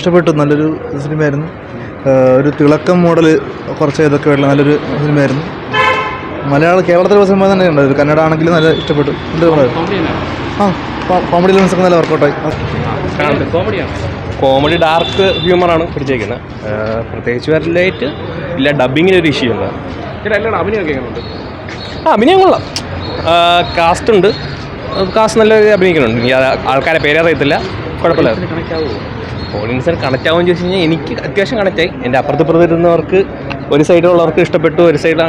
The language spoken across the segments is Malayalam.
ഇഷ്ടപ്പെട്ടു. നല്ലൊരു സിനിമയായിരുന്നു. ഒരു തിളക്കം മോഡൽ കുറച്ച് ഇതൊക്കെ ഉള്ള നല്ലൊരു സിനിമയായിരുന്നു. കേരളത്തിലെ സിനിമ തന്നെ ഉണ്ട്. ഒരു കന്നഡ ആണെങ്കിലും നല്ല ഇഷ്ടപ്പെട്ടു. കോമഡി ലെൻസൊക്കെ നല്ല വർക്കൗട്ടായി. Comedy dark ഹ്യൂമറാണ് പിടിച്ചേക്കുന്നത്. പ്രത്യേകിച്ച് വരലായിട്ട് ഇല്ല. ഡബിങ്ങിനൊരു ഇഷ്യൂ ഉണ്ട്. അഭിനയം കൊള്ളാം. കാസ്റ്റ് നല്ല അഭിനയിക്കുന്നുണ്ട്. എനിക്ക് ആൾക്കാരെ പേരറിയത്തില്ല. കുഴപ്പമില്ല. ഓഡിയൻസിന് കണക്റ്റ് ആവുമെന്ന് ചോദിച്ചു കഴിഞ്ഞാൽ എനിക്ക് അത്യാവശ്യം കണക്റ്റായി. എൻ്റെ അപ്പുറത്തിരുന്നവർക്ക് ഒരു സൈഡിലുള്ളവർക്ക് ഇഷ്ടപ്പെട്ടു, ഒരു സൈഡിൽ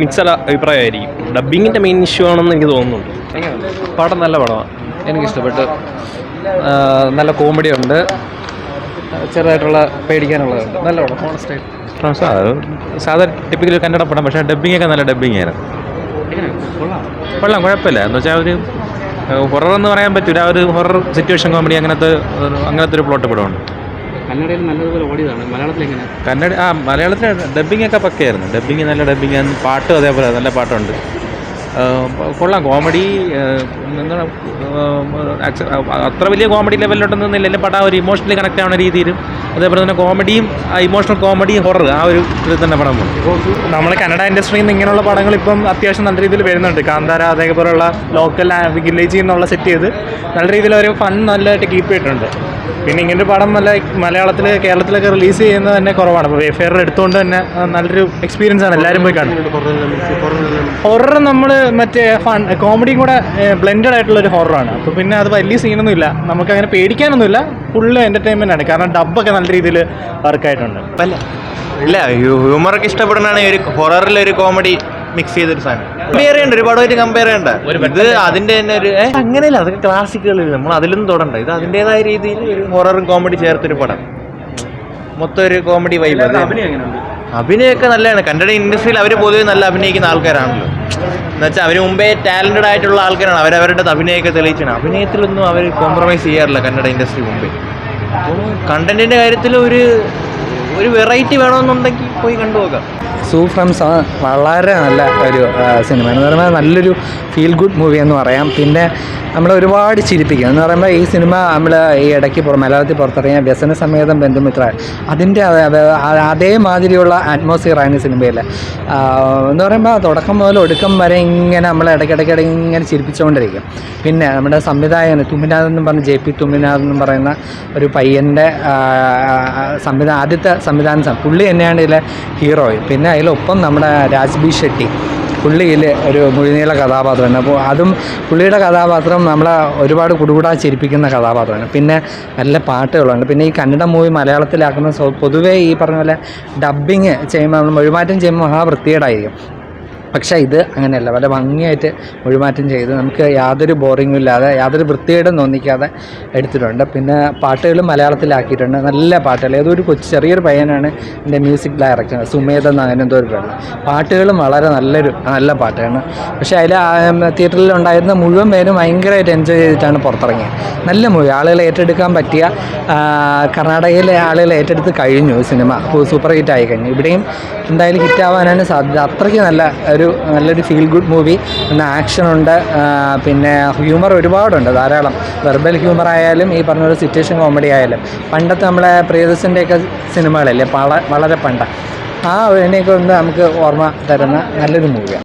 മിക്സഡ് അഭിപ്രായമായിരിക്കും. ഡബ്ബിങ്ങിൻ്റെ മെയിൻ ഇഷ്യൂ ആണെന്ന് എനിക്ക് തോന്നുന്നുണ്ട്. പടം നല്ല പടമാണ്, എനിക്കിഷ്ടപ്പെട്ടു. നല്ല കോമഡി ഉണ്ട്, ചെറുതായിട്ടുള്ള പേടിക്കാനുള്ളതുണ്ട്. നല്ല പടം, ഹോണസ്റ്റായിട്ട്. സാധാരണ ടിപ്പിക്കൽ കന്നഡ പടം, പക്ഷേ ഡബ്ബിങ്ങൊക്കെ നല്ല ഡബ്ബിങ് ആയിരുന്നു. കൊള്ളാം, കുഴപ്പമില്ല. എന്ന് വെച്ചാൽ ഒരു ഹൊറർ എന്ന് പറയാൻ പറ്റില്ല. ഒരു ഹൊറർ സിറ്റുവേഷൻ കോമഡി അങ്ങനത്തെ ഒരു പ്ലോട്ട് പടമുണ്ട്. കന്നഡയിൽ നല്ലതുപോലെ ഓടിയതാണ്. മലയാളത്തിൽ എങ്ങനെ? മലയാളത്തിൽ ഡബ്ബിങ് ഒക്കെ പക്കയായിരുന്നു. ഡബ്ബിങ് നല്ല ഡബ്ബിങ്, പാട്ടും അതേപോലെ നല്ല പാട്ടുണ്ട്. കൊള്ളാം. കോമഡി എന്താണ് അത്ര വലിയ കോമഡി ലെവലിലോട്ടൊന്നും ഇല്ല. പടം ഒരു ഇമോഷണലി കണക്ട് ആവുന്ന രീതിയിലും അതേപോലെ തന്നെ കോമഡിയും ഇമോഷണൽ കോമഡിയും ഹൊറർ ആ ഒരു ഇതിൽ തന്നെ പടം പോകും. നമ്മൾ കന്നഡ ഇൻഡസ്ട്രിയിൽ നിന്ന് ഇങ്ങനെയുള്ള പടങ്ങൾ ഇപ്പം അത്യാവശ്യം നല്ല രീതിയിൽ വരുന്നുണ്ട്. കാന്താര അതേപോലെയുള്ള ലോക്കൽ വില്ലേജിൽ നിന്നുള്ള സെറ്റ് ചെയ്ത് നല്ല രീതിയിൽ ഒരു ഫൺ നല്ലതായിട്ട് കീപ്പ് ചെയ്തിട്ടുണ്ട്. പിന്നെ ഇങ്ങനൊരു പടം മലയാളത്തിൽ കേരളത്തിലൊക്കെ റിലീസ് ചെയ്യുന്നത് തന്നെ കുറവാണ്. അപ്പോൾ വേഫെയർ എടുത്തുകൊണ്ട് തന്നെ നല്ലൊരു എക്സ്പീരിയൻസ് ആണ്. എല്ലാവരും പോയി കാണും. ഹൊറർ നമ്മൾ മറ്റേ ഫൺ കോമഡിയും കൂടെ ബ്ലെൻഡഡ് ആയിട്ടുള്ളൊരു ഹൊററാണ്. അപ്പോൾ പിന്നെ അത് വലിയ സീനൊന്നും ഇല്ല, നമുക്കങ്ങനെ പേടിക്കാനൊന്നുമില്ല. ഫുള്ള് എൻ്റർടൈൻമെൻ്റ് ആണ്. കാരണം ഡബ്ബൊക്കെ നല്ല രീതിയിൽ വർക്കായിട്ടുണ്ട്. ഇല്ല, ഹ്യൂമറൊക്കെ ഇഷ്ടപ്പെടുന്നതാണ്. ഒരു ഹൊററിലൊരു കോമഡി മിക്സ് ചെയ്തൊരു സാധനം കമ്പയർ ചെയ്യണ്ട. ഒരു പടമായിട്ട് കമ്പയർ ചെയ്യണ്ട. ഇത് അതിൻ്റെ തന്നെ ഒരു അങ്ങനെയല്ല, അതൊക്കെ ക്ലാസിക്കുകളിൽ നമ്മൾ അതിലൊന്നും തൊടണ്ട. ഇത് അതിൻ്റെതായ രീതിയിൽ ഒരു ഹൊററും കോമഡി ചേർത്തൊരു പടം. മൊത്തം ഒരു കോമഡി വൈബ്. അഭിനയമൊക്കെ നല്ലതാണ്. കന്നഡ ഇൻഡസ്ട്രിയിൽ അവർ പൊതുവെ നല്ല അഭിനയിക്കുന്ന ആൾക്കാരാണല്ലോ. എന്നുവെച്ചാൽ അവർ മുമ്പേ ടാലൻറ്റഡ് ആയിട്ടുള്ള ആൾക്കാരാണ്. അവരവരുടെ അഭിനയമൊക്കെ തെളിയിച്ചാണ്. അഭിനയത്തിലൊന്നും അവർ കോംപ്രമൈസ് ചെയ്യാറില്ല കന്നഡ ഇൻഡസ്ട്രി മുമ്പേ. അപ്പോൾ കണ്ടന്റിൻ്റെ കാര്യത്തിൽ ഒരു വെറൈറ്റി വേണമെന്നുണ്ടെങ്കിൽ പോയി കണ്ടുപോകാം. സൂഫ്രംസ് വളരെ നല്ല ഒരു സിനിമ എന്ന് പറയുമ്പോൾ നല്ലൊരു ഫീൽ ഗുഡ് മൂവി എന്ന് പറയാം. പിന്നെ നമ്മളെ ഒരുപാട് ചിരിപ്പിക്കും എന്ന് പറയുമ്പോൾ ഈ സിനിമ നമ്മൾ ഈ ഇടയ്ക്ക് മലയാളത്തിൽ പുറത്തിറങ്ങിയ വ്യസന സമേതം ബന്ധുമിത്ര അതിൻ്റെ അതേമാതിരിയുള്ള അറ്റ്മോസ്ഫിയറാണ് ഈ സിനിമയിൽ. എന്ന് പറയുമ്പോൾ തുടക്കം മുതൽ ഒടുക്കം വരെ ഇങ്ങനെ നമ്മൾ ഇടയ്ക്കിടയ്ക്ക് ഇങ്ങനെ ചിരിപ്പിച്ചുകൊണ്ടിരിക്കും. പിന്നെ നമ്മുടെ സംവിധായകൻ തുമ്മിനാഥ് എന്നും പറഞ്ഞ് JP തുമ്മിനാഥ് എന്നും പറയുന്ന ഒരു പയ്യൻ്റെ ആദ്യത്തെ സംവിധാനം പുള്ളി തന്നെയാണ് ഇതിലെ ഹീറോയും. പിന്നെ അതിലൊപ്പം നമ്മുടെ രാജ്ബി ഷെട്ടി പുള്ളിയിൽ ഒരു മുഴുനീള കഥാപാത്രമാണ്. അപ്പോൾ അതും പുള്ളിയുടെ കഥാപാത്രം നമ്മളെ ഒരുപാട് കുടുകൂടാ ചിരിപ്പിക്കുന്ന കഥാപാത്രമാണ്. പിന്നെ നല്ല പാട്ടുകളുണ്ട്. പിന്നെ ഈ കന്നഡ മൂവി മലയാളത്തിലാക്കുന്ന പൊതുവേ ഈ പറഞ്ഞ പോലെ ഡബ്ബിങ് ചെയ്യുമ്പോൾ നമ്മൾ മൊഴിമാറ്റം ചെയ്യുമ്പോൾ മഹാവൃത്തികേടായിരിക്കും. പക്ഷേ ഇത് അങ്ങനെയല്ല, വളരെ ഭംഗിയായിട്ട് മൊഴിമാറ്റം ചെയ്ത് നമുക്ക് യാതൊരു ബോറിങ്ങും ഇല്ലാതെ യാതൊരു വൃത്തികേടും തോന്നിക്കാതെ എടുത്തിട്ടുണ്ട്. പിന്നെ പാട്ടുകളും മലയാളത്തിലാക്കിയിട്ടുണ്ട്. നല്ല പാട്ടുകൾ. ഏതൊരു ചെറിയൊരു പയ്യനാണ് എൻ്റെ മ്യൂസിക് ഡയറക്ടർ സുമേധ് എന്ന് അങ്ങനെ എന്തോ ഒരു പേരാണ്. പാട്ടുകളും വളരെ നല്ല പാട്ടാണ്. പക്ഷേ അതിൽ തിയേറ്ററിൽ ഉണ്ടായിരുന്ന മുഴുവൻ പേരും ഭയങ്കരമായിട്ട് എൻജോയ് ചെയ്തിട്ടാണ് പുറത്തിറങ്ങിയത്. നല്ല മൂവി, ആളുകൾ ഏറ്റെടുക്കാൻ പറ്റിയ, കർണാടകയിലെ ആളുകൾ ഏറ്റെടുത്ത് കഴിഞ്ഞു സിനിമ. സൂപ്പർ ഹിറ്റായി കഴിഞ്ഞു. ഇവിടെയും എന്തായാലും ഹിറ്റാവാനാണ് സാധ്യത. അത്രയ്ക്ക് നല്ലൊരു ഫീൽ ഗുഡ് മൂവി. പിന്നെ ആക്ഷനുണ്ട്, പിന്നെ ഹ്യൂമർ ഒരുപാടുണ്ട്, ധാരാളം. വെർബൽ ഹ്യൂമർ ആയാലും ഈ പറഞ്ഞൊരു സിറ്റുവേഷൻ കോമഡി ആയാലും പണ്ടത്തെ നമ്മളെ പ്രിയദർശൻ്റെയൊക്കെ സിനിമകളല്ലേ വളരെ പണ്ട്, ആ അതിനെയൊക്കെ ഒന്ന് നമുക്ക് ഓർമ്മ തരുന്ന നല്ലൊരു മൂവിയാണ്.